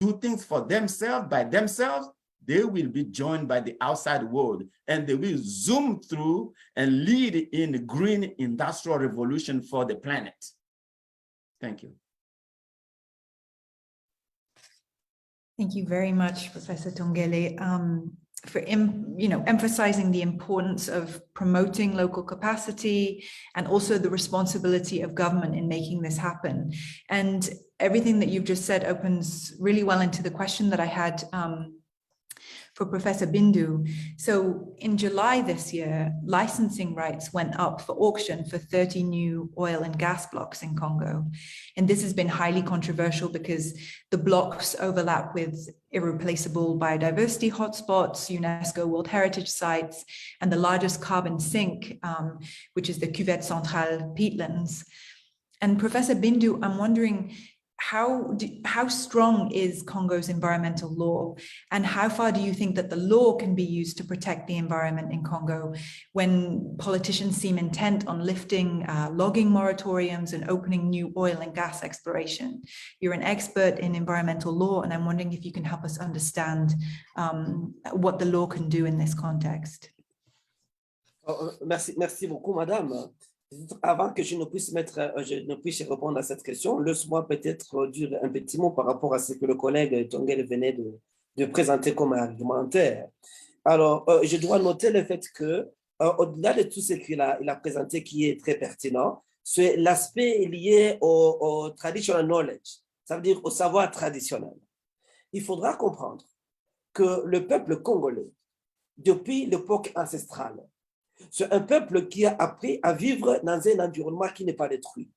do things for themselves by themselves, they will be joined by the outside world, and they will zoom through and lead in the green industrial revolution for the planet. Thank you. Thank you very much, Professor Tongele, for emphasizing the importance of promoting local capacity and also the responsibility of government in making this happen. And everything that you've just said opens really well into the question that I had for Professor Bindu. So in July this year, licensing rights went up for auction for 30 new oil and gas blocks in Congo. And this has been highly controversial because the blocks overlap with irreplaceable biodiversity hotspots, UNESCO World Heritage Sites, and the largest carbon sink, which is the Cuvette Centrale peatlands. And Professor Bindu, I'm wondering, how strong is Congo's environmental law, and how far do you think that the law can be used to protect the environment in Congo when politicians seem intent on lifting logging moratoriums and opening new oil and gas exploration? You're an expert in environmental law, and I'm wondering if you can help us understand what the law can do in this context. Merci beaucoup, madame. Avant que je ne puisse répondre à cette question, laisse-moi peut-être dire un petit mot par rapport à ce que le collègue Tongele venait de présenter comme argumentaire. Alors, je dois noter le fait que, au-delà de tout ce qu'il a présenté qui est très pertinent, c'est l'aspect lié au traditional knowledge, ça veut dire au savoir traditionnel. Il faudra comprendre que le peuple congolais, depuis l'époque ancestrale, c'est un peuple qui a appris à vivre dans un environnement qui n'est pas détruit.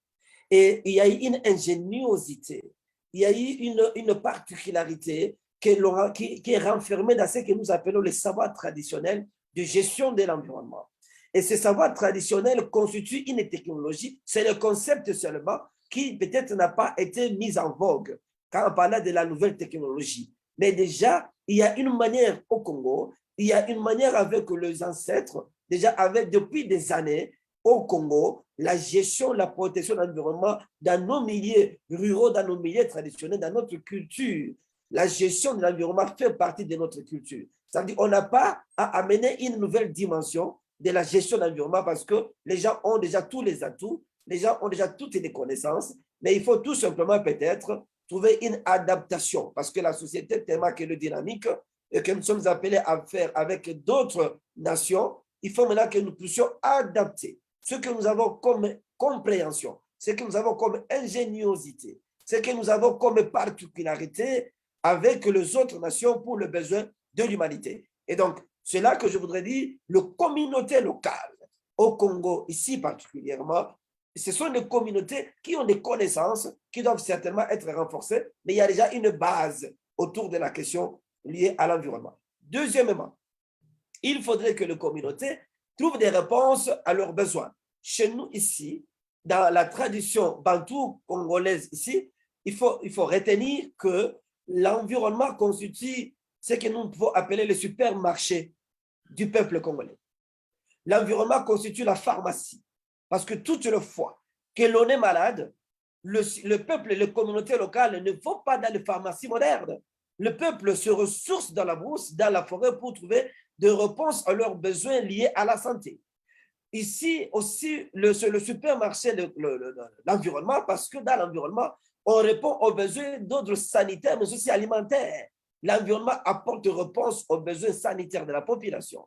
Et il y a eu une ingéniosité, il y a eu une particularité qui est renfermée dans ce que nous appelons le savoir traditionnel de gestion de l'environnement. Et ce savoir traditionnel constitue une technologie, c'est le concept seulement qui peut-être n'a pas été mis en vogue quand on parlait de la nouvelle technologie. Mais déjà, il y a une manière au Congo, il y a une manière avec les ancêtres, déjà avec depuis des années au Congo, la gestion, la protection de l'environnement dans nos milieux ruraux, dans nos milieux traditionnels, dans notre culture. La gestion de l'environnement fait partie de notre culture. Ça veut dire qu'on n'a pas à amener une nouvelle dimension de la gestion de l'environnement parce que les gens ont déjà tous les atouts, les gens ont déjà toutes les connaissances, mais il faut tout simplement peut-être trouver une adaptation parce que la société est tellement qu'elle est dynamique et que nous sommes appelés à faire avec d'autres nations. Il faut maintenant que nous puissions adapter ce que nous avons comme compréhension, ce que nous avons comme ingéniosité, ce que nous avons comme particularité avec les autres nations pour le besoin de l'humanité. Et donc, c'est là que je voudrais dire, les communautés locales au Congo, ici particulièrement, ce sont des communautés qui ont des connaissances qui doivent certainement être renforcées, mais il y a déjà une base autour de la question liée à l'environnement. Deuxièmement, il faudrait que les communautés trouvent des réponses à leurs besoins. Chez nous, ici, dans la tradition bantou congolaise, ici, il faut retenir que l'environnement constitue ce que nous pouvons appeler le supermarché du peuple congolais. L'environnement constitue la pharmacie. Parce que toute la fois que l'on est malade, le peuple et les communautés locales ne vont pas dans les pharmacies modernes. Le peuple se ressource dans la brousse, dans la forêt pour trouver des réponses à leurs besoins liés à la santé. Ici aussi, le supermarché, l'environnement, parce que dans l'environnement, on répond aux besoins d'ordre sanitaire, mais aussi alimentaire. L'environnement apporte réponse aux besoins sanitaires de la population.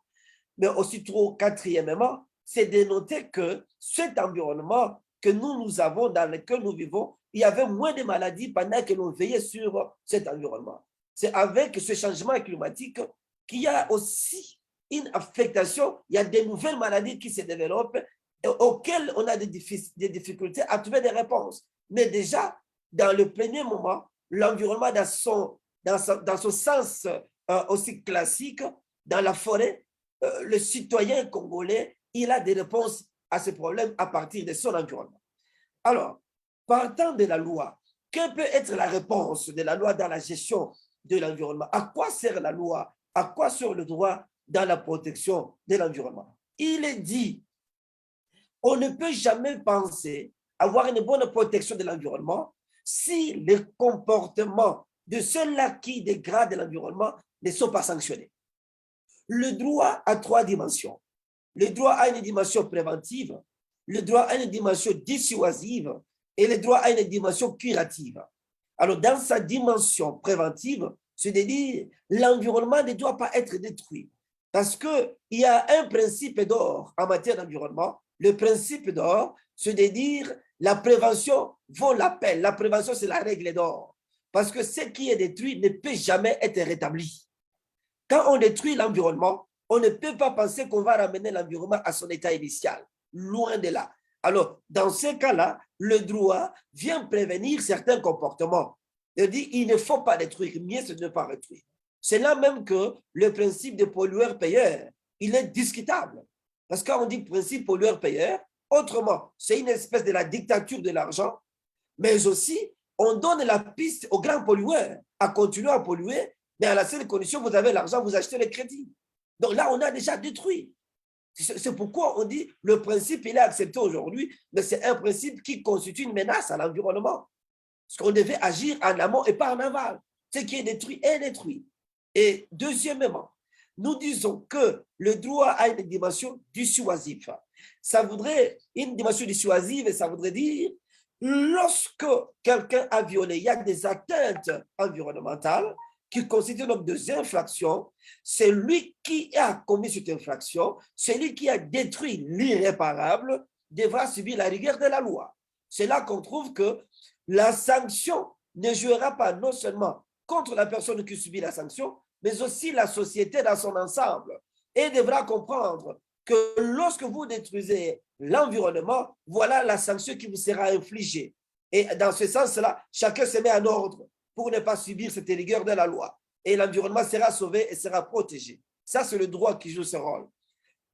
Mais aussi, quatrièmement, c'est de noter que cet environnement que nous avons, dans lequel nous vivons, il y avait moins de maladies pendant que l'on veillait sur cet environnement. C'est avec ce changement climatique qu'il y a aussi une affectation, il y a des nouvelles maladies qui se développent et auxquelles on a des difficultés à trouver des réponses. Mais déjà, dans le premier moment, l'environnement dans son sens aussi classique, dans la forêt, le citoyen congolais, il a des réponses à ce problème à partir de son environnement. Alors, partant de la loi, quelle peut être la réponse de la loi dans la gestion de l'environnement? À quoi sert la loi? À quoi sert le droit dans la protection de l'environnement? Il est dit, on ne peut jamais penser avoir une bonne protection de l'environnement si les comportements de ceux-là qui dégradent l'environnement ne sont pas sanctionnés. Le droit a trois dimensions. Le droit a une dimension préventive, le droit a une dimension dissuasive et le droit a une dimension curative. Alors, dans sa dimension préventive, c'est-à-dire l'environnement ne doit pas être détruit. Parce qu'il y a un principe d'or en matière d'environnement. Le principe d'or, c'est de dire la prévention vaut l'appel. La prévention, c'est la règle d'or. Parce que ce qui est détruit ne peut jamais être rétabli. Quand on détruit l'environnement, on ne peut pas penser qu'on va ramener l'environnement à son état initial. Loin de là. Alors, dans ce cas-là, le droit vient prévenir certains comportements. Il dit il ne faut pas détruire, mieux c'est de ne pas détruire. C'est là même que le principe de pollueur-payeur, il est discutable. Parce que quand on dit principe pollueur-payeur, autrement, c'est une espèce de la dictature de l'argent, mais aussi, on donne la piste aux grands pollueurs à continuer à polluer, mais à la seule condition, vous avez l'argent, vous achetez les crédits. Donc là, on a déjà détruit. C'est pourquoi on dit le principe, il est accepté aujourd'hui, mais c'est un principe qui constitue une menace à l'environnement. Parce qu'on devait agir en amont et pas en aval. Ce qui est détruit est détruit. Et deuxièmement, nous disons que le droit a une dimension dissuasive. Ça voudrait, une dimension dissuasive, ça voudrait dire, lorsque quelqu'un a violé, il y a des atteintes environnementales qui constituent donc des infractions, c'est lui qui a commis cette infraction, celui qui a détruit l'irréparable devra subir la rigueur de la loi. C'est là qu'on trouve que la sanction ne jouera pas non seulement contre la personne qui subit la sanction, mais aussi la société dans son ensemble. Et devra comprendre que lorsque vous détruisez l'environnement, voilà la sanction qui vous sera infligée. Et dans ce sens-là, chacun se met en ordre pour ne pas subir cette rigueur de la loi. Et l'environnement sera sauvé et sera protégé. Ça, c'est le droit qui joue ce rôle.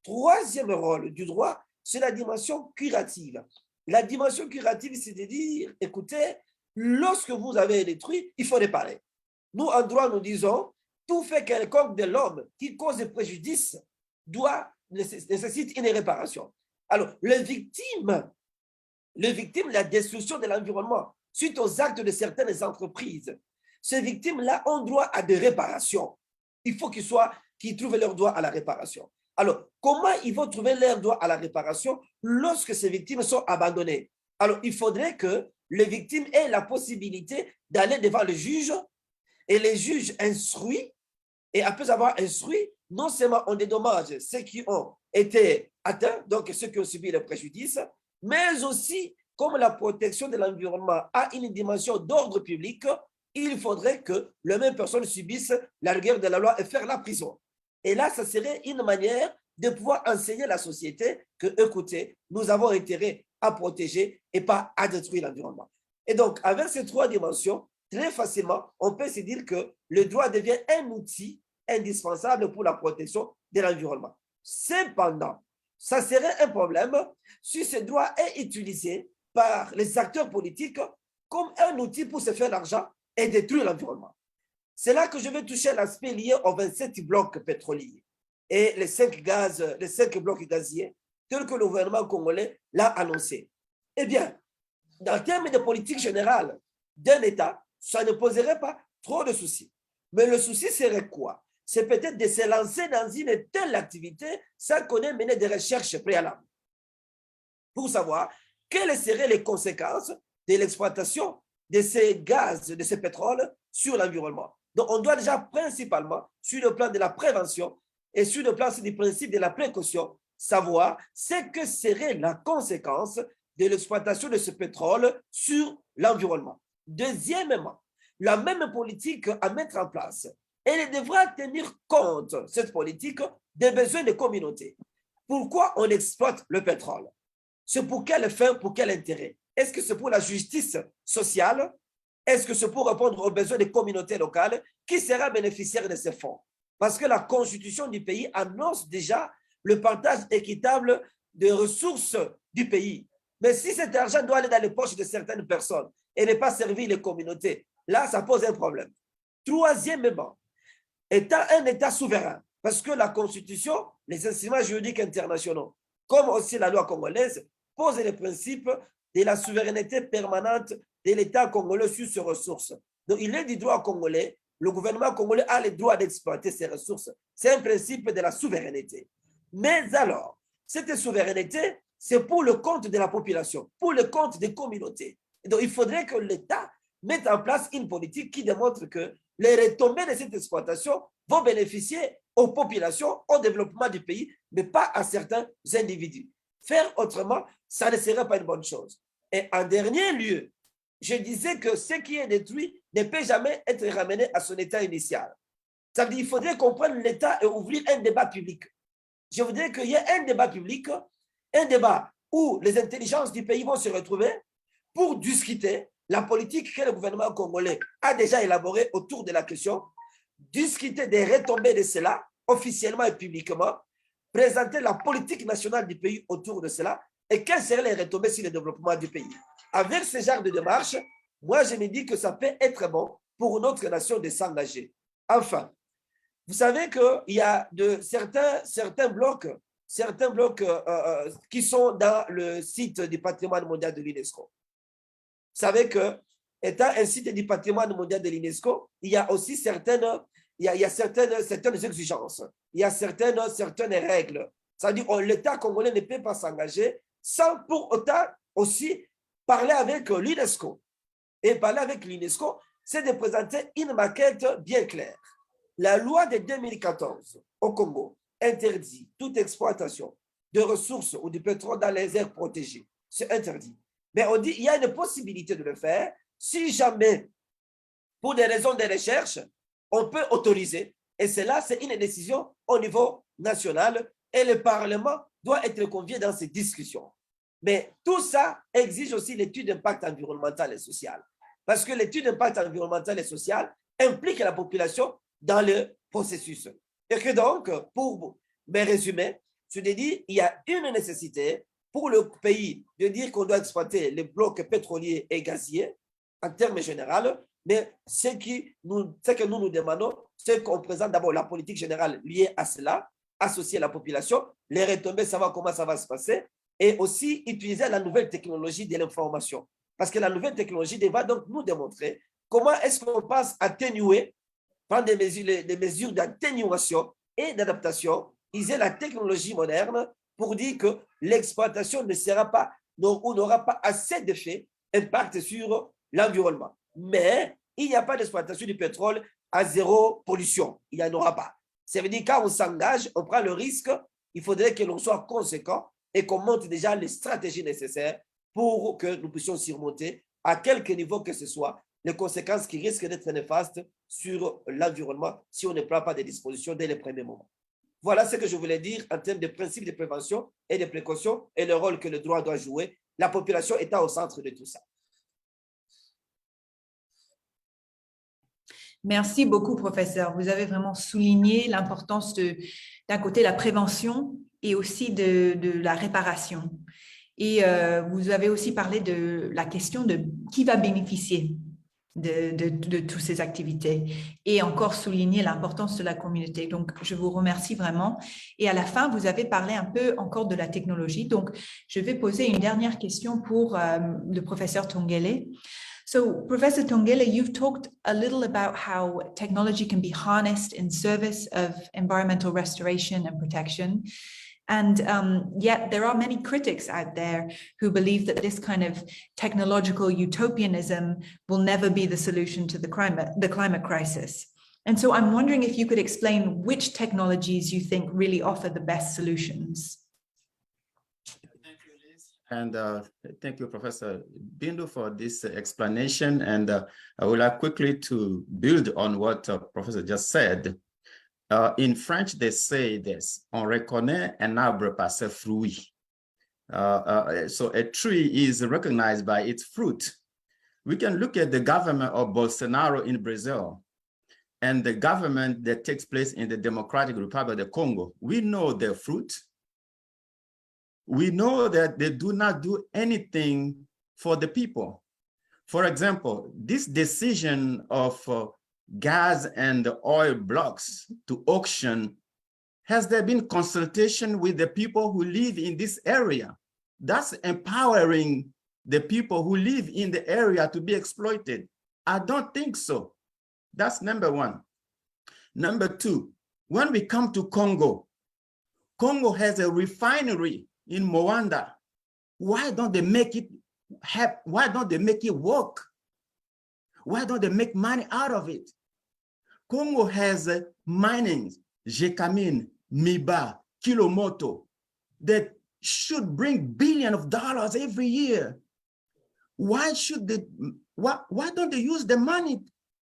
Troisième rôle du droit, c'est la dimension curative. La dimension curative, c'est de dire, écoutez, lorsque vous avez détruit, il faut réparer. Nous, en droit, nous disons, tout fait quelconque de l'homme qui cause des préjudices nécessite une réparation. Alors, les victimes, la destruction de l'environnement, suite aux actes de certaines entreprises, ces victimes-là ont droit à des réparations. Il faut qu'ils trouvent leur droit à la réparation. Alors, comment ils vont trouver leur droit à la réparation lorsque ces victimes sont abandonnées? Alors, il faudrait que les victimes aient la possibilité d'aller devant le juge et les juges instruits, et après avoir instruit, non seulement on dédommage ceux qui ont été atteints, donc ceux qui ont subi le préjudice, mais aussi, comme la protection de l'environnement a une dimension d'ordre public, il faudrait que les mêmes personnes subissent la rigueur de la loi et faire la prison. Et là, ça serait une manière de pouvoir enseigner à la société que, écoutez, nous avons intérêt à protéger et pas à détruire l'environnement. Et donc, avec ces trois dimensions, très facilement, on peut se dire que le droit devient un outil indispensable pour la protection de l'environnement. Cependant, ça serait un problème si ce droit est utilisé par les acteurs politiques comme un outil pour se faire l'argent et détruire l'environnement. C'est là que je vais toucher l'aspect lié aux 27 blocs pétroliers et les 5 blocs gaziers, tels que le gouvernement congolais l'a annoncé. Eh bien, en termes de politique générale d'un État, ça ne poserait pas trop de soucis. Mais le souci serait quoi? C'est peut-être de se lancer dans une telle activité sans qu'on ait mené des recherches préalables pour savoir quelles seraient les conséquences de l'exploitation de ces gaz, de ces pétroles sur l'environnement. Donc, on doit déjà principalement, sur le plan de la prévention et sur le plan du principe de la précaution, savoir ce que serait la conséquence de l'exploitation de ce pétrole sur l'environnement. Deuxièmement, la même politique à mettre en place, elle devra tenir compte, cette politique, des besoins des communautés. Pourquoi on exploite le pétrole? C'est pour quelle fin, pour quel intérêt? Est-ce que c'est pour la justice sociale? Est-ce que c'est pour répondre aux besoins des communautés locales? Qui sera bénéficiaire de ces fonds? Parce que la constitution du pays annonce déjà le partage équitable des ressources du pays. Mais si cet argent doit aller dans les poches de certaines personnes et ne pas servir les communautés, là, ça pose un problème. Troisièmement, étant un État souverain, parce que la Constitution, les instruments juridiques internationaux, comme aussi la loi congolaise, posent les principes de la souveraineté permanente de l'État congolais sur ses ressources. Donc, il est du droit congolais, le gouvernement congolais a le droit d'exploiter ses ressources. C'est un principe de la souveraineté. Mais alors, cette souveraineté, c'est pour le compte de la population, pour le compte des communautés. Et donc, il faudrait que l'État mette en place une politique qui démontre que les retombées de cette exploitation vont bénéficier aux populations, au développement du pays, mais pas à certains individus. Faire autrement, ça ne serait pas une bonne chose. Et en dernier lieu, je disais que ce qui est détruit ne peut jamais être ramené à son état initial. Ça veut dire qu'il faudrait comprendre l'État et ouvrir un débat public. Je voudrais qu'il y ait un débat public, un débat où les intelligences du pays vont se retrouver pour discuter la politique que le gouvernement congolais a déjà élaborée autour de la question, discuter des retombées de cela officiellement et publiquement, présenter la politique nationale du pays autour de cela et quelles seraient les retombées sur le développement du pays. Avec ce genre de démarche, moi je me dis que ça peut être bon pour notre nation de s'engager. Enfin, vous savez qu'il y a certains blocs qui sont dans le site du patrimoine mondial de l'UNESCO. Vous savez que, étant un site du patrimoine mondial de l'UNESCO, il y a aussi certaines exigences, il y a certaines règles. C'est-à-dire que l'État congolais ne peut pas s'engager sans pour autant aussi parler avec l'UNESCO. Et parler avec l'UNESCO, c'est de présenter une maquette bien claire. La loi de 2014 au Congo interdit toute exploitation de ressources ou du pétrole dans les aires protégées. C'est interdit. Mais on dit qu'il y a une possibilité de le faire si jamais, pour des raisons de recherche, on peut autoriser. Et cela, c'est une décision au niveau national et le Parlement doit être convié dans ces discussions. Mais tout ça exige aussi l'étude d'impact environnemental et social. Parce que l'étude d'impact environnemental et social implique la population dans le processus. Et que donc, pour me résumer, je te dis, il y a une nécessité pour le pays de dire qu'on doit exploiter les blocs pétroliers et gaziers en termes généraux, mais ce que nous demandons, c'est qu'on présente d'abord la politique générale liée à cela, associer la population, les retombées, savoir comment ça va se passer, et aussi utiliser la nouvelle technologie de l'information. Parce que la nouvelle technologie va donc nous démontrer comment est-ce qu'on passe à atténuer, prendre des mesures d'atténuation et d'adaptation, utiliser la technologie moderne pour dire que l'exploitation ne sera pas, ou n'aura pas assez d'effet, impact sur l'environnement. Mais il n'y a pas d'exploitation du pétrole à zéro pollution. Il n'y en aura pas. Ça veut dire que quand on s'engage, on prend le risque, il faudrait que l'on soit conséquent et qu'on monte déjà les stratégies nécessaires pour que nous puissions surmonter, à quelque niveau que ce soit, les conséquences qui risquent d'être néfastes sur l'environnement si on ne prend pas des dispositions dès les premiers moments. Voilà ce que je voulais dire en termes de principes de prévention et de précaution et le rôle que le droit doit jouer, la population étant au centre de tout ça. Merci beaucoup, professeur. Vous avez vraiment souligné l'importance d'un côté, la prévention et aussi de la réparation. Et vous avez aussi parlé de la question de qui va bénéficier de toutes ces activités et encore souligner l'importance de la communauté. Donc, je vous remercie vraiment. Et à la fin, vous avez parlé un peu encore de la technologie. Donc, je vais poser une dernière question pour le professeur Tongele. So, Professor Tongele, you've talked a little about how technology can be harnessed in service of environmental restoration and protection. And yet there are many critics out there who believe that this kind of technological utopianism will never be the solution to the climate crisis. And so I'm wondering if you could explain which technologies you think really offer the best solutions. And thank you, Professor Bindu, for this explanation. And I would like quickly to build on what Professor just said. In French, they say this, on reconnaît un arbre par ses fruits. So a tree is recognized by its fruit. We can look at the government of Bolsonaro in Brazil and the government that takes place in the Democratic Republic of Congo. We know their fruit. We know that they do not do anything for the people. For example, this decision of gas and oil blocks to auction, has there been consultation with the people who live in this area? That's empowering the people who live in the area to be exploited. I don't think so. That's number one. Number two, when we come to Congo, Congo has a refinery in Moanda. Why don't they make it happen? Why don't they make it work? Why don't they make money out of it? Congo has mining, Gécamine, Miba, Kilomoto, that should bring billions of dollars every year. Why should they, why don't they use the money?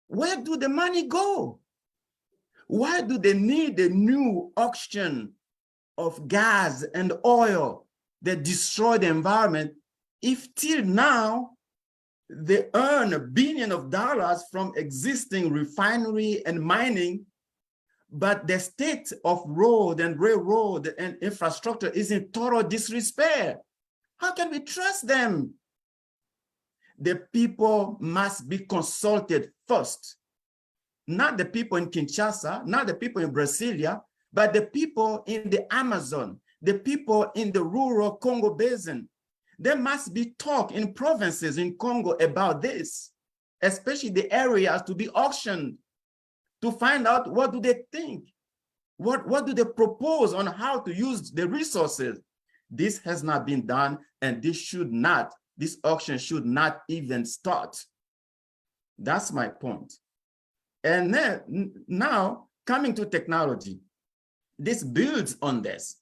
Where do the money go? Why do they need a new auction of gas and oil that destroy the environment if till now they earn billions of dollars from existing refinery and mining, but the state of road and railroad and infrastructure is in total disrepair? How can we trust them? The people must be consulted first. Not the people in Kinshasa, not the people in Brasilia, but the people in the Amazon, the people in the rural Congo basin. There must be talk in provinces in Congo about this, especially the areas to be auctioned, to find out what do they think, what do they propose on how to use the resources. This has not been done, and this auction should not even start. That's my point. And then now coming to technology, this builds on this.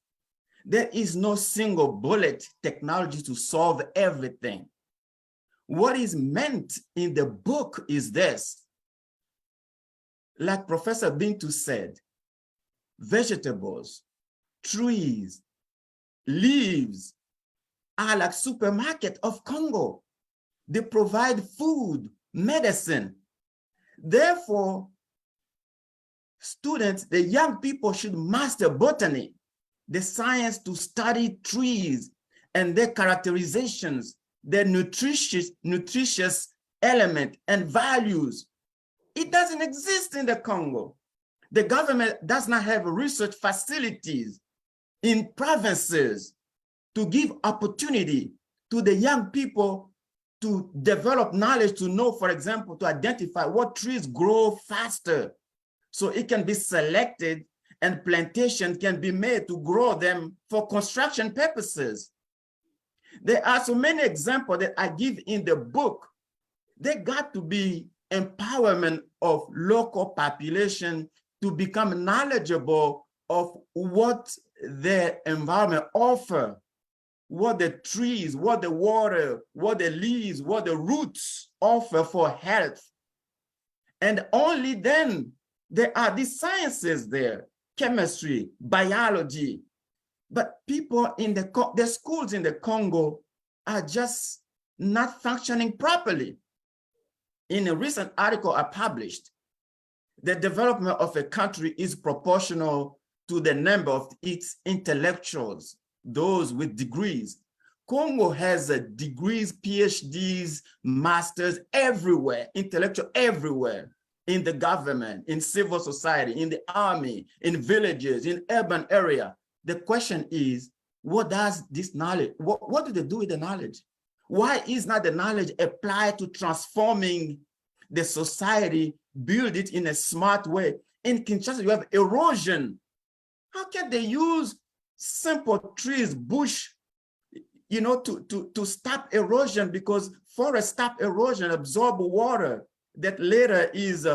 There is no single bullet technology to solve everything. What is meant in the book is this. Like Professor Bintou said, vegetables, trees, leaves are like supermarket of Congo. They provide food, medicine. Therefore, students, the young people should master botany, the science to study trees and their characterizations, their nutritious element and values. It doesn't exist in the Congo. The government does not have research facilities in provinces to give opportunity to the young people to develop knowledge, to know, for example, to identify what trees grow faster so it can be selected and plantation can be made to grow them for construction purposes. There are so many examples that I give in the book. There got to be empowerment of local population to become knowledgeable of what their environment offers, what the trees, what the water, what the leaves, what the roots offer for health. And only then there are these sciences there, chemistry, biology. But people in the schools in the Congo are just not functioning properly. In a recent article I published, the development of a country is proportional to the number of its intellectuals, those with degrees. Congo has degrees, PhDs, masters everywhere, intellectual everywhere, in the government, in civil society, in the army, in villages, in urban area. The question is, what does this knowledge, what do they do with the knowledge? Why is not the knowledge applied to transforming the society, build it in a smart way? In Kinshasa, you have erosion. How can they use simple trees, bush, to stop erosion? Because forests stop erosion, absorb water that later is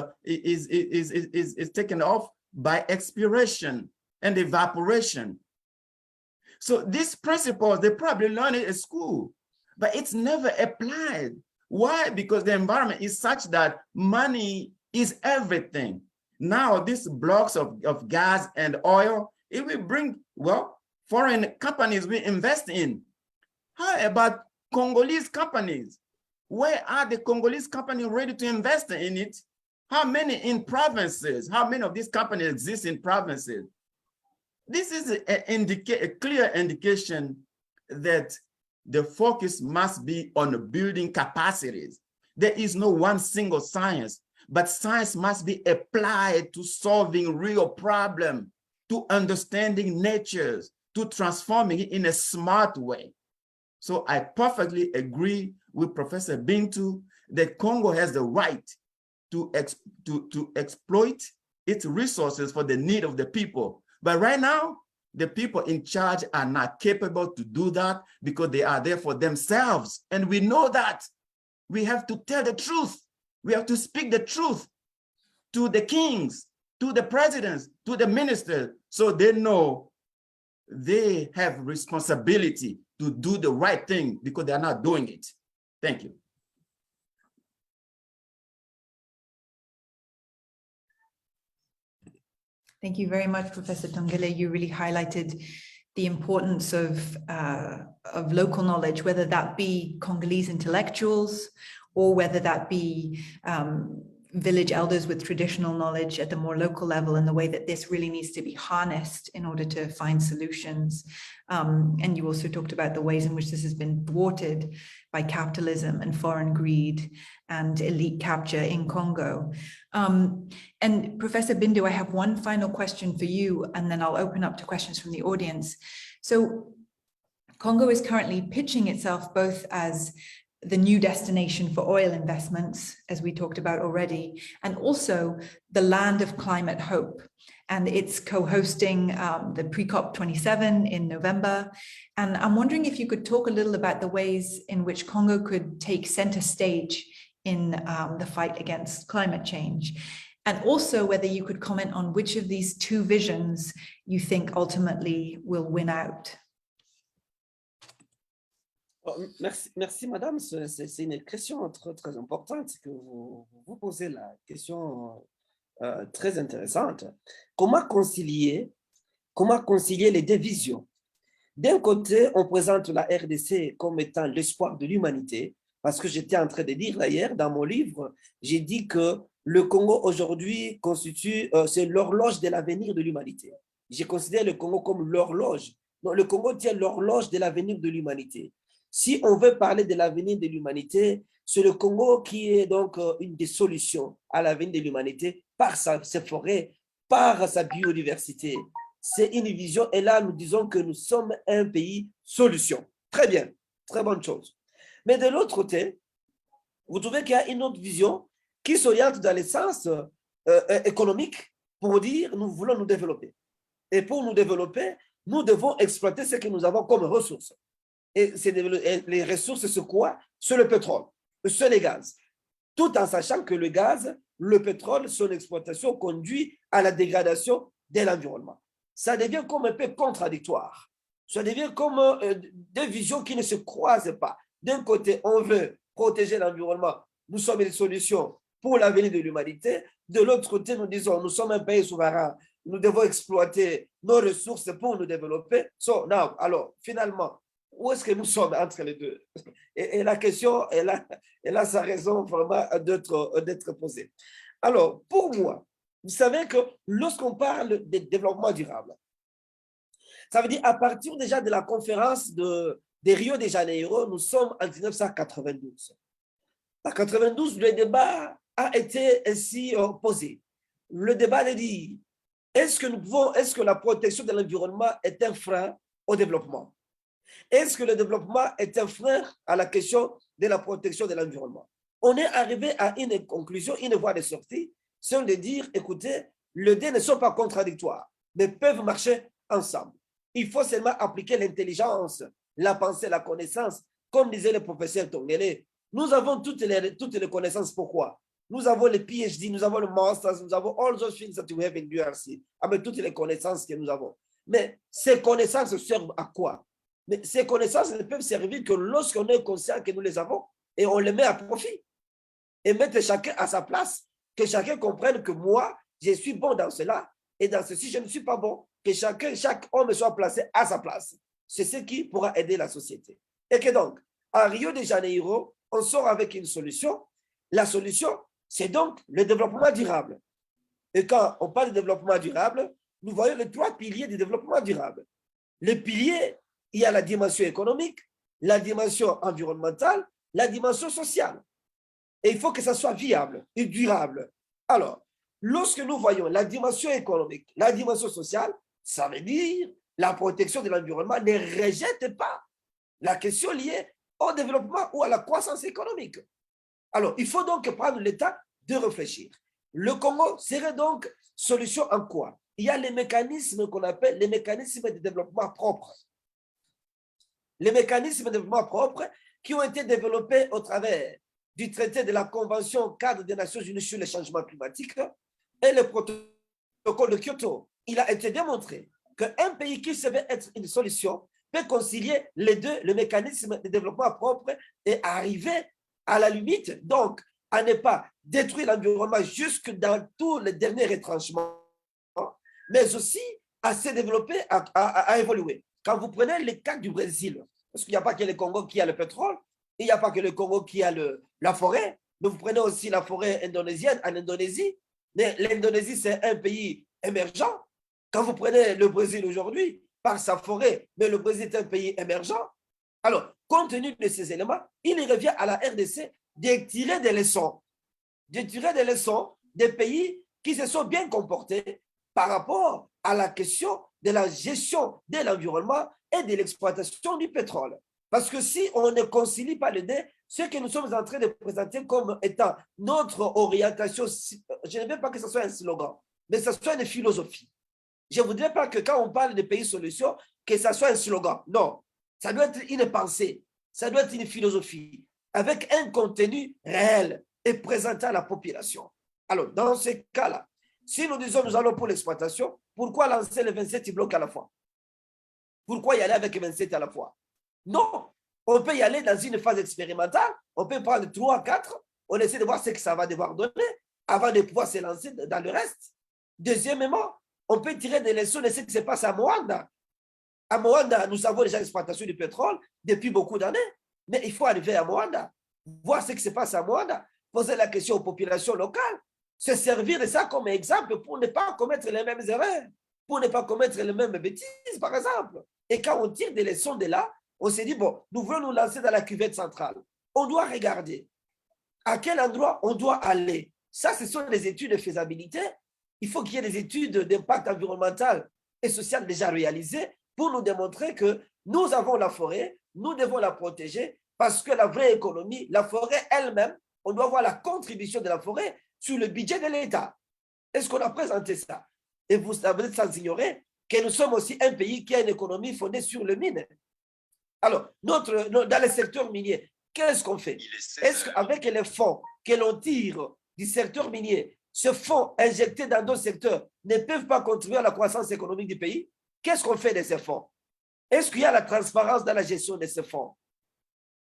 taken off by expiration and evaporation. So these principles, they probably learn it at school, but it's never applied. Why? Because the environment is such that money is everything. Now, these blocks of gas and oil, it will bring, well, foreign companies will invest in. How about Congolese companies? Where are the Congolese companies ready to invest in it? How many in provinces? How many of these companies exist in provinces? This is a clear indication that the focus must be on building capacities. There is no one single science, but science must be applied to solving real problems, to understanding natures, to transforming it in a smart way. So I perfectly agree with Professor Bintou, the Congo has the right to exploit its resources for the need of the people. But right now, the people in charge are not capable to do that because they are there for themselves. And we know that. We have to tell the truth. We have to speak the truth to the kings, to the presidents, to the ministers, so they know they have responsibility to do the right thing because they're not doing it. Thank you. Thank you very much, Professor Tongele. You really highlighted the importance of local knowledge, whether that be Congolese intellectuals or whether that be village elders with traditional knowledge at the more local level, and the way that this really needs to be harnessed in order to find solutions. And you also talked about the ways in which this has been thwarted by capitalism and foreign greed and elite capture in Congo. And Professor Bindu, I have one final question for you, and then I'll open up to questions from the audience. So Congo is currently pitching itself both as the new destination for oil investments, as we talked about already, and also the land of climate hope. And it's co-hosting the pre-COP 27 in November. And I'm wondering if you could talk a little about the ways in which Congo could take center stage in the fight against climate change. And also whether you could comment on which of these two visions you think ultimately will win out. Merci, madame. C'est une question très importante que vous posez la question très intéressante. Comment concilier les deux visions? D'un côté, on présente la RDC comme étant l'espoir de l'humanité, parce que j'étais en train de dire d'ailleurs dans mon livre, j'ai dit que le Congo aujourd'hui constitue, c'est l'horloge de l'avenir de l'humanité. Je considère le Congo comme l'horloge. Non, le Congo tient l'horloge de l'avenir de l'humanité. Si on veut parler de l'avenir de l'humanité, c'est le Congo qui est donc une des solutions à l'avenir de l'humanité par ses forêts, par sa biodiversité. C'est une vision et là, nous disons que nous sommes un pays solution. Très bien, très bonne chose. Mais de l'autre côté, vous trouvez qu'il y a une autre vision qui s'oriente dans le sens économique pour dire nous voulons nous développer. Et pour nous développer, nous devons exploiter ce que nous avons comme ressources. Et les ressources, c'est quoi? C'est le pétrole, c'est le gaz. Tout en sachant que le gaz, le pétrole, son exploitation conduit à la dégradation de l'environnement. Ça devient comme un peu contradictoire. Ça devient comme deux visions qui ne se croisent pas. D'un côté, on veut protéger l'environnement. Nous sommes une solution pour l'avenir de l'humanité. De l'autre côté, nous disons, nous sommes un pays souverain. Nous devons exploiter nos ressources pour nous développer. So, now, alors, finalement, où est-ce que nous sommes entre les deux? Et la question, elle a sa raison vraiment d'être posée. Alors, pour moi, vous savez que lorsqu'on parle de développement durable, ça veut dire à partir déjà de la conférence de Rio de Janeiro, nous sommes en 1992. En 1992, le débat a été ainsi posé. Le débat est dit, est-ce que la protection de l'environnement est un frein au développement? Est-ce que le développement est un frein à la question de la protection de l'environnement? On est arrivé à une conclusion, une voie de sortie, c'est de dire, écoutez, les deux ne sont pas contradictoires, mais peuvent marcher ensemble. Il faut seulement appliquer l'intelligence, la pensée, la connaissance. Comme disait le professeur Tongele, nous avons toutes les connaissances. Pourquoi? Nous avons les PhD, nous avons le Masters, nous avons all those things that we have in DRC, avec toutes les connaissances que nous avons. Mais ces connaissances servent à quoi? Mais ces connaissances ne peuvent servir que lorsqu'on est conscient que nous les avons et on les met à profit. Et mettre chacun à sa place, que chacun comprenne que moi, je suis bon dans cela et dans ceci, je ne suis pas bon. Que chaque homme soit placé à sa place. C'est ce qui pourra aider la société. Et que donc, à Rio de Janeiro, on sort avec une solution. La solution, c'est donc le développement durable. Et quand on parle de développement durable, nous voyons les trois piliers du développement durable. Les piliers, il y a la dimension économique, la dimension environnementale, la dimension sociale. Et il faut que ça soit viable et durable. Alors, lorsque nous voyons la dimension économique, la dimension sociale, ça veut dire la protection de l'environnement ne rejette pas la question liée au développement ou à la croissance économique. Alors, il faut donc prendre le temps de réfléchir. Le Congo serait donc solution en quoi? Il y a les mécanismes qu'on appelle les mécanismes de développement propre. Les mécanismes de développement propre qui ont été développés au travers du traité de la Convention cadre des Nations Unies sur le changement climatique et le protocole de Kyoto. Il a été démontré qu'un pays qui se veut être une solution peut concilier les deux, le mécanisme de développement propre, et arriver à la limite, donc, à ne pas détruire l'environnement jusque dans tous les derniers retranchements, mais aussi à se développer, à évoluer. Quand vous prenez le cas du Brésil, parce qu'il n'y a pas que le Congo qui a le pétrole, il n'y a pas que le Congo qui a la forêt, mais vous prenez aussi la forêt indonésienne en Indonésie. Mais l'Indonésie, c'est un pays émergent. Quand vous prenez le Brésil aujourd'hui, par sa forêt, mais le Brésil est un pays émergent. Alors, compte tenu de ces éléments, il revient à la RDC de tirer des leçons, des pays qui se sont bien comportés par rapport à la question de la gestion de l'environnement et de l'exploitation du pétrole. Parce que si on ne concilie pas les deux, ce que nous sommes en train de présenter comme étant notre orientation, je ne veux pas que ce soit un slogan, mais que ce soit une philosophie. Je ne voudrais pas que quand on parle de pays solutions, que ça soit un slogan. Non, ça doit être une pensée, ça doit être une philosophie, avec un contenu réel et présentant à la population. Alors, dans ce cas-là, si nous disons nous allons pour l'exploitation, pourquoi lancer les 27 blocs à la fois? Pourquoi y aller avec 27 à la fois? Non, on peut y aller dans une phase expérimentale, on peut prendre 3, 4, on essaie de voir ce que ça va devoir donner avant de pouvoir se lancer dans le reste. Deuxièmement, on peut tirer des leçons de ce qui se passe à Moanda. À Moanda, nous avons déjà l'exploitation du pétrole depuis beaucoup d'années, mais il faut arriver à Moanda, voir ce qui se passe à Moanda, poser la question aux populations locales, se servir de ça comme exemple pour ne pas commettre les mêmes erreurs, pour ne pas commettre les mêmes bêtises, par exemple. Et quand on tire des leçons de là, on s'est dit, bon, nous voulons nous lancer dans la cuvette centrale. On doit regarder à quel endroit on doit aller. Ça, ce sont les études de faisabilité. Il faut qu'il y ait des études d'impact environnemental et social déjà réalisées pour nous démontrer que nous avons la forêt, nous devons la protéger parce que la vraie économie, la forêt elle-même, on doit voir la contribution de la forêt sur le budget de l'État. Est-ce qu'on a présenté ça? Et vous savez sans ignorer que nous sommes aussi un pays qui a une économie fondée sur le mine. Alors, dans le secteur minier, qu'est-ce qu'on fait? Est-ce qu'avec les fonds que l'on tire du secteur minier, ce fonds injectés dans d'autres secteurs ne peuvent pas contribuer à la croissance économique du pays? Qu'est-ce qu'on fait de ces fonds? Est-ce qu'il y a la transparence dans la gestion de ces fonds?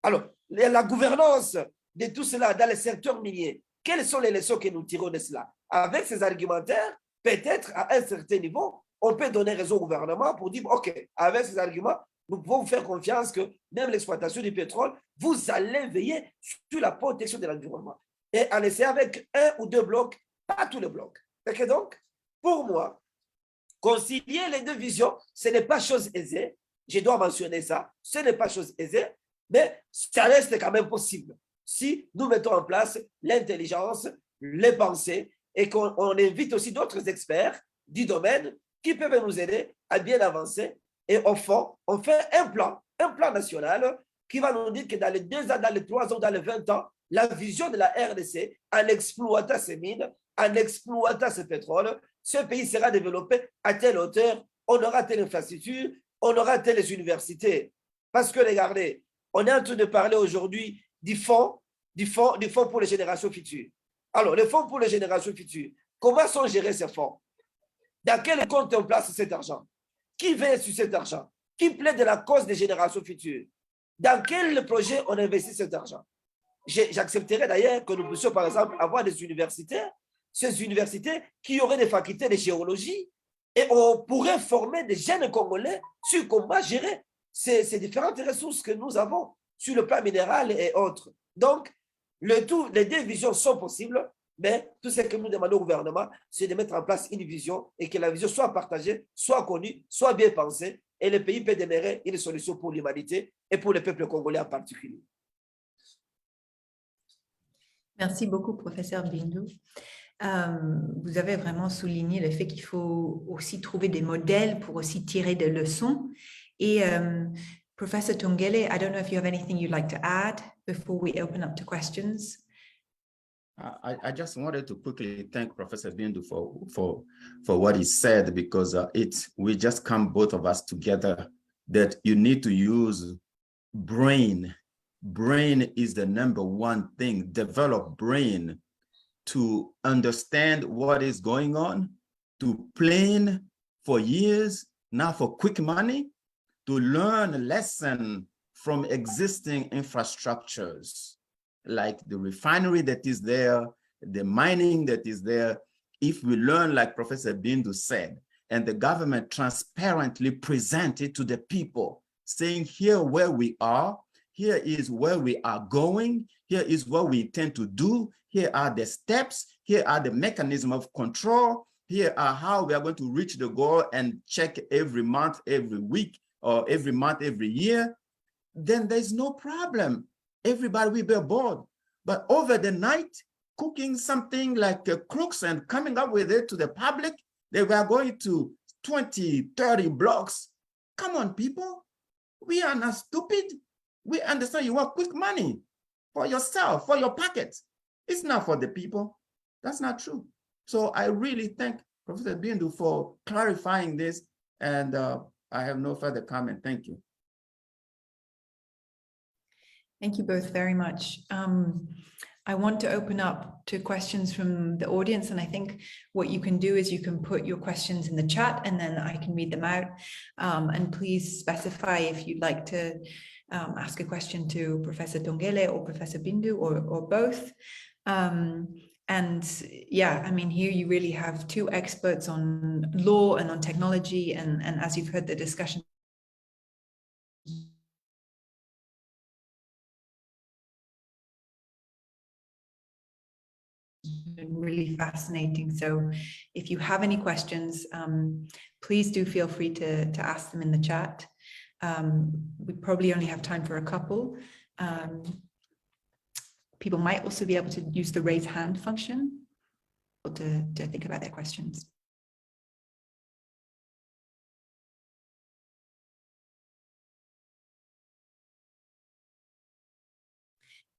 Alors, la gouvernance de tout cela dans le secteur minier, quelles sont les leçons que nous tirons de cela? Avec ces argumentaires, peut-être à un certain niveau, on peut donner raison au gouvernement pour dire, OK, avec ces arguments, nous pouvons vous faire confiance que même l'exploitation du pétrole, vous allez veiller sur la protection de l'environnement. Et en essayant avec 1 ou 2 blocs, pas tous les blocs. Et donc, pour moi, concilier les deux visions, ce n'est pas chose aisée. Je dois mentionner ça. Ce n'est pas chose aisée, mais ça reste quand même possible. Si nous mettons en place l'intelligence, les pensées, et qu'on invite aussi d'autres experts du domaine qui peuvent nous aider à bien avancer. Et au fond, on fait un plan national qui va nous dire que dans les 2 ans, dans les 3 ans, dans les 20 ans, la vision de la RDC, en exploitant ces mines, en exploitant ce pétrole, ce pays sera développé à telle hauteur, on aura telle infrastructure, on aura telles universités. Parce que regardez, on est en train de parler aujourd'hui du fonds pour les générations futures. Alors, le fonds pour les générations futures, comment sont gérés ces fonds? Dans quel compte on place cet argent? Qui veille sur cet argent? Qui plaide de la cause des générations futures? Dans quel projet on investit cet argent? J'accepterais d'ailleurs que nous puissions, par exemple, avoir des universités, ces universités qui auraient des facultés de géologie, et on pourrait former des jeunes Congolais sur comment gérer ces différentes ressources que nous avons sur le plan minéral et autres. Donc, les deux visions sont possibles, mais tout ce que nous demandons au gouvernement, c'est de mettre en place une vision et que la vision soit partagée, soit connue, soit bien pensée, et le pays peut demeurer une solution pour l'humanité et pour le peuple congolais en particulier. Merci beaucoup, professeur Bindou. Vous avez vraiment souligné le fait qu'il faut aussi trouver des modèles pour aussi tirer des leçons. Et Professor Tongele, I don't know if you have anything you'd like to add before we open up to questions. I just wanted to quickly thank Professor Bindu for what he said, because we just come both of us together that you need to use brain. Brain is the number one thing. Develop brain to understand what is going on, to plan for years, not for quick money, to learn a lesson from existing infrastructures, like the refinery that is there, the mining that is there. If we learn, like Professor Bindu said, and the government transparently present it to the people, saying here where we are, here is where we are going, here is what we intend to do, here are the steps, here are the mechanism of control, here are how we are going to reach the goal, and check every month, every week, or every month, every year, then there's no problem. Everybody will be aboard. But over the night, cooking something like crooks and coming up with it to the public, they were going to 20, 30 blocks. Come on, people. We are not stupid. We understand you want quick money for yourself, for your pockets. It's not for the people. That's not true. So I really thank Professor Bindu for clarifying this, and I have no further comment. Thank you. Thank you both very much. I want to open up to questions from the audience, and I think what you can do is you can put your questions in the chat and then I can read them out. And please specify if you'd like to ask a question to Professor Tongele or Professor Bindu, or both. And yeah, I mean, here you really have two experts on law and on technology, and as you've heard the discussion really fascinating. So if you have any questions, please do feel free to ask them in the chat. We probably only have time for a couple. People might also be able to use the raise hand function to think about their questions.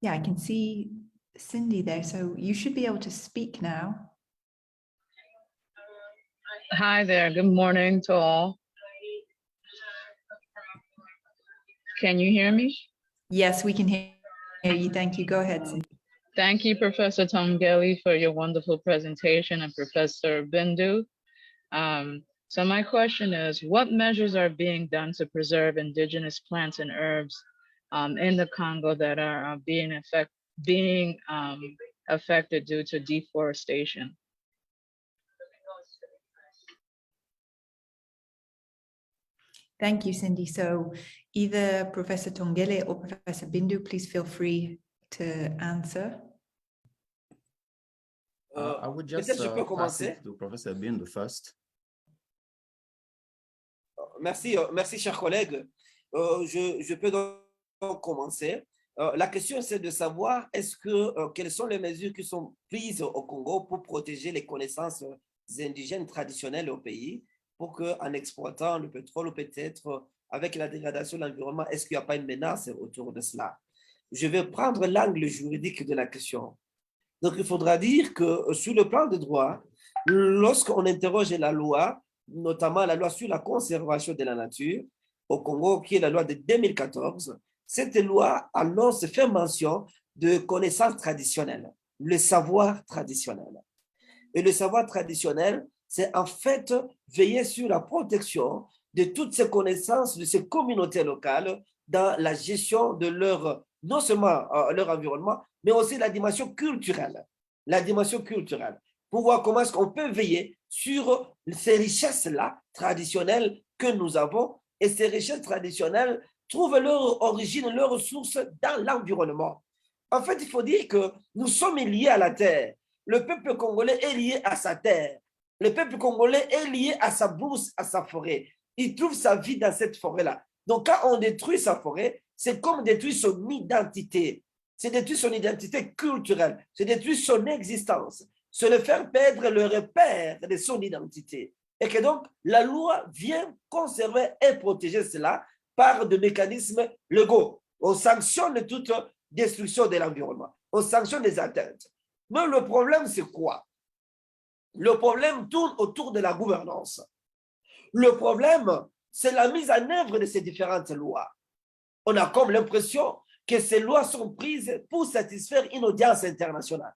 Yeah, I can see Cindy there, so you should be able to speak now. Hi there, good morning to all. Can you hear me? Yes, we can hear you. Thank you. Go ahead, Cindy. Thank you, Professor Tongeli, for your wonderful presentation, and Professor Bindu. So my question is, what measures are being done to preserve indigenous plants and herbs in the Congo that are being affected due to deforestation? Thank you, Cindy. So either Professor Tongele or Professor Bindu, please feel free to answer. I would just pass it to Professor Bindu first. Merci, merci, chers collègues. Je peux donc commencer. La question, c'est de savoir quelles sont les mesures qui sont prises au Congo pour protéger les connaissances indigènes traditionnelles au pays, pour qu'en exploitant le pétrole, ou peut-être avec la dégradation de l'environnement, est-ce qu'il n'y a pas une menace autour de cela? Je vais prendre l'angle juridique de la question. Donc, il faudra dire que sur le plan de droit, lorsqu'on interroge la loi, notamment la loi sur la conservation de la nature au Congo, qui est la loi de 2014, cette loi annonce, fait mention de connaissances traditionnelles, le savoir traditionnel. Et le savoir traditionnel, c'est en fait veiller sur la protection de toutes ces connaissances de ces communautés locales dans la gestion de leur, non seulement leur environnement, mais aussi la dimension culturelle. La dimension culturelle. Pour voir comment est-ce qu'on peut veiller sur ces richesses-là traditionnelles que nous avons. Et ces richesses traditionnelles trouvent leur origine, leur source dans l'environnement. En fait, il faut dire que nous sommes liés à la terre. Le peuple congolais est lié à sa terre. Le peuple congolais est lié à sa bourse, à sa forêt. Il trouve sa vie dans cette forêt-là. Donc, quand on détruit sa forêt, c'est comme détruire son identité. C'est détruire son identité culturelle. C'est détruire son existence. C'est le faire perdre le repère de son identité. Et que donc, la loi vient conserver et protéger cela par des mécanismes légaux. On sanctionne toute destruction de l'environnement. On sanctionne les atteintes. Mais le problème, c'est quoi? Le problème tourne autour de la gouvernance. Le problème, c'est la mise en œuvre de ces différentes lois. On a comme l'impression que ces lois sont prises pour satisfaire une audience internationale.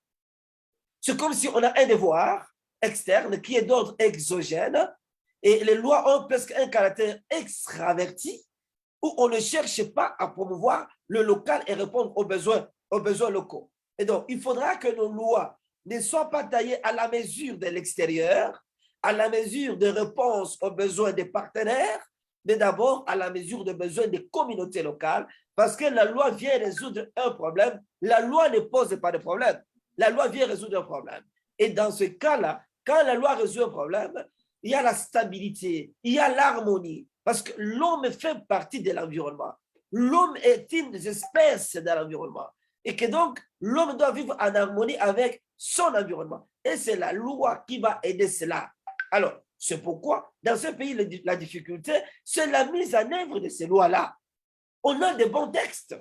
C'est comme si on a un devoir externe qui est d'ordre exogène et les lois ont presque un caractère extraverti où on ne cherche pas à promouvoir le local et répondre aux besoins locaux. Et donc, il faudra que nos lois ne soient pas taillées à la mesure de l'extérieur, à la mesure de réponse aux besoins des partenaires, mais d'abord à la mesure des besoins des communautés locales, parce que la loi vient résoudre un problème. La loi ne pose pas de problème. La loi vient résoudre un problème. Et dans ce cas-là, quand la loi résout un problème, il y a la stabilité, il y a l'harmonie, parce que l'homme fait partie de l'environnement. L'homme est une espèce dans l'environnement. Et que donc, l'homme doit vivre en harmonie avec son environnement. Et c'est la loi qui va aider cela. Alors, c'est pourquoi, dans ce pays, la difficulté, c'est la mise en œuvre de ces lois-là. On a des bons textes.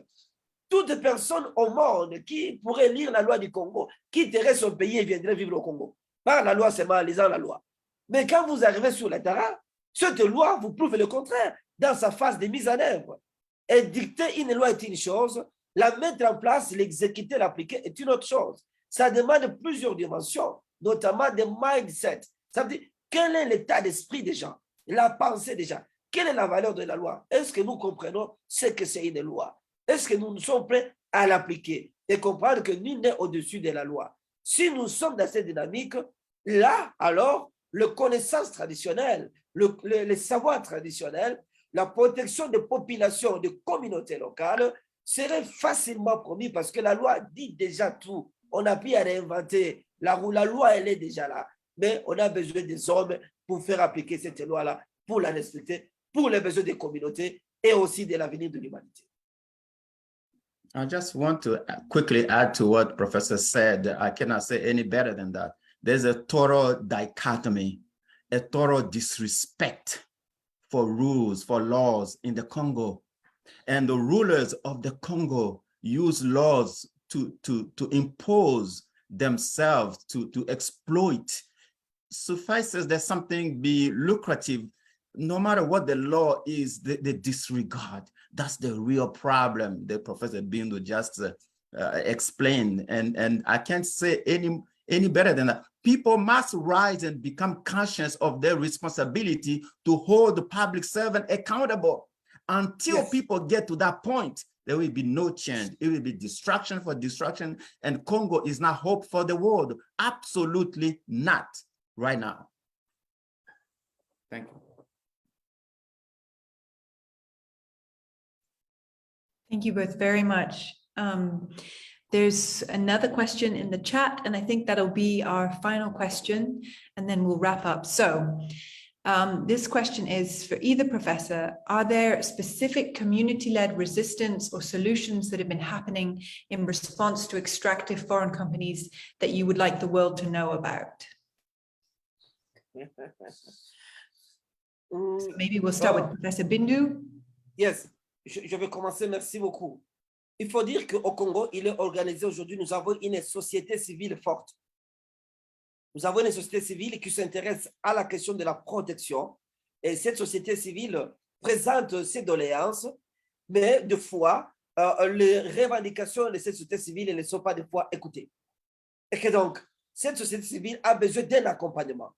Toute personne au monde qui pourrait lire la loi du Congo, quitterait son pays et viendrait vivre au Congo. Par la loi, c'est en lisant la loi. Mais quand vous arrivez sur le terrain, cette loi vous prouve le contraire dans sa phase de mise en œuvre. Et dicter une loi est une chose, la mettre en place, l'exécuter, l'appliquer est une autre chose. Ça demande plusieurs dimensions, notamment des mindsets. Ça veut dire, quel est l'état d'esprit des gens, la pensée des gens? Quelle est la valeur de la loi? Est-ce que nous comprenons ce que c'est une loi? Est-ce que nous sommes prêts à l'appliquer et comprendre que nul n'est au-dessus de la loi? Si nous sommes dans cette dynamique, là, alors, le connaissance traditionnelle, le savoir traditionnel, la protection des populations, des communautés locales serait facilement promis parce que la loi dit déjà tout. On n'a plus à réinventer la roue. La loi, elle est déjà là. Mais on a besoin des hommes pour faire appliquer cette loi-là, pour la respecter, pour les besoins des communautés et aussi de l'avenir de l'humanité. I just want to quickly add to what Professor said. I cannot say any better than that. There's a total dichotomy, a total disrespect for rules, for laws in the Congo. And the rulers of the Congo use laws to impose themselves, to exploit. Suffices that something be lucrative, no matter what the law is, they disregard. That's the real problem that Professor Bindu just explained. And I can't say any better than that. People must rise and become conscious of their responsibility to hold the public servant accountable. Until people get to that point, there will be no change. It will be distraction for distraction. And Congo is not hope for the world. Absolutely not right now. Thank you. Thank you both very much. There's another question in the chat, and I think that'll be our final question, and then we'll wrap up. So this question is for either professor. Are there specific community-led resistance or solutions that have been happening in response to extractive foreign companies that you would like the world to know about? So maybe we'll start with Professor Bindu. Yes. Je vais commencer, merci beaucoup. Il faut dire qu'au Congo, il est organisé aujourd'hui, nous avons une société civile forte. Nous avons une société civile qui s'intéresse à la question de la protection. Et cette société civile présente ses doléances, mais des fois, les revendications de cette société civile ne sont pas des fois écoutées. Et que donc, cette société civile a besoin d'un accompagnement.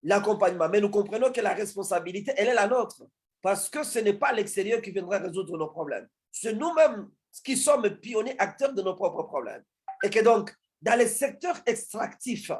L'accompagnement, mais nous comprenons que la responsabilité, elle est la nôtre. Parce que ce n'est pas l'extérieur qui viendra résoudre nos problèmes. C'est nous-mêmes qui sommes pionniers, acteurs de nos propres problèmes. Et que donc, dans les secteurs extractifs,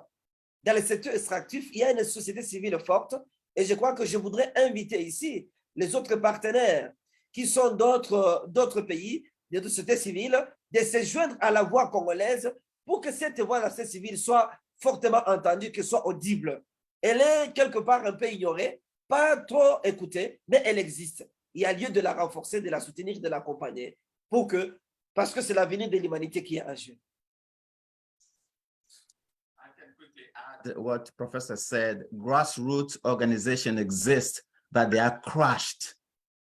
il y a une société civile forte. Et je crois que je voudrais inviter ici les autres partenaires qui sont d'autres pays, d'autres sociétés civiles, de se joindre à la voix congolaise pour que cette voix de la société civile soit fortement entendue, qu'elle soit audible. Elle est quelque part un peu ignorée, pas trop écoutée, mais elle existe. Il y a lieu de la renforcer, de la soutenir, de l'accompagner, parce que c'est l'avenir de l'humanité qui est en jeu. I can quickly add what Professor said. Grassroots organizations exist, but they are crushed.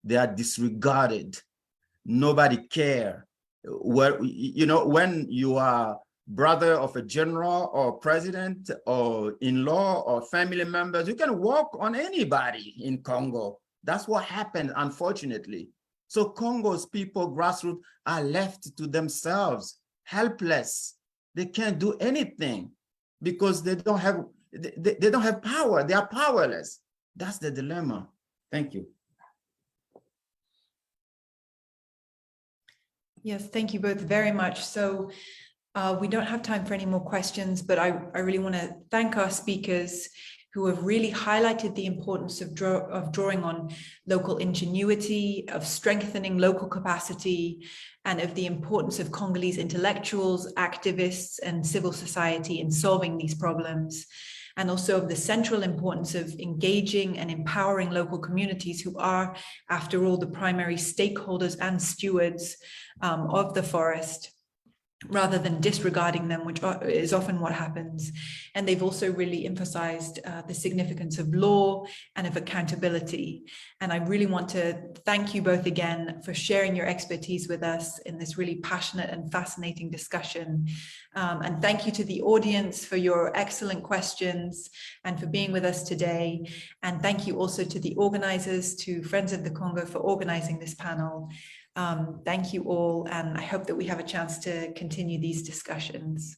They are disregarded. Nobody cares. Well, you know, when you are brother of a general or president or in-law or family members. You can walk on anybody in Congo. That's what happened, unfortunately. So Congo's people, grassroots, are left to themselves, helpless. They can't do anything because they don't have power. They are powerless. That's the dilemma. Thank you. Yes, thank you both very much. So we don't have time for any more questions, but I really want to thank our speakers who have really highlighted the importance of drawing on local ingenuity, of strengthening local capacity, and of the importance of Congolese intellectuals, activists, and civil society in solving these problems, and also of the central importance of engaging and empowering local communities who are, after all, the primary stakeholders and stewards of the forest, rather than disregarding them, which is often what happens. And they've also really emphasized the significance of law and of accountability. And I really want to thank you both again for sharing your expertise with us in this really passionate and fascinating discussion. And thank you to the audience for your excellent questions and for being with us today. And thank you also to the organizers, to Friends of the Congo, for organizing this panel. Thank you all, and I hope that we have a chance to continue these discussions.